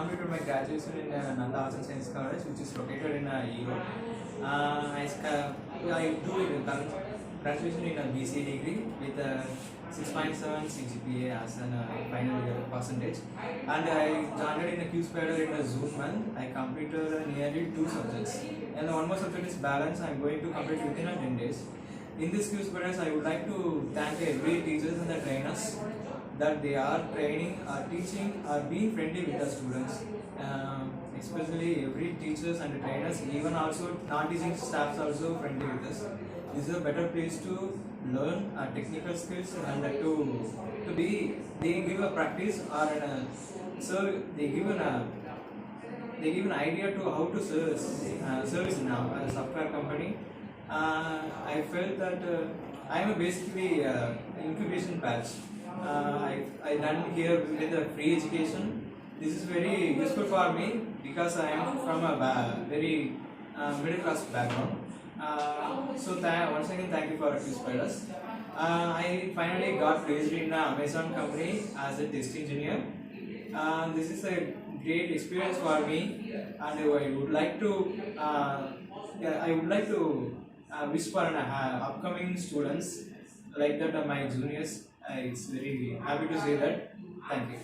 completed my graduation in Nanda Arts and Science College, which is located in Europe. I do graduation in a BC degree with 6.7 CGPA as a final year percentage, and I joined in a QSpiders in a Zoom month. I completed nearly 2 subjects, and one more subject is balance. I am going to complete within 10 days. In this QSpiders, I would like to thank every teachers and the trainers that they are training, are teaching, are being friendly with the students. Especially every teachers and trainers, even also non-teaching staffs also friendly with us. This is a better place to learn technical skills and to be. They give a practice or so they give an idea to how to service now as a software company. I felt that I am basically incubation batch. I done here with a free education. This is very useful for me because I am from a very middle class background. Once again, thank you for QSpiders. I finally got placed in Amazon company as a test engineer. This is a great experience for me, and I would like to wish for upcoming students like that my juniors. It's very happy to say that. Thank you.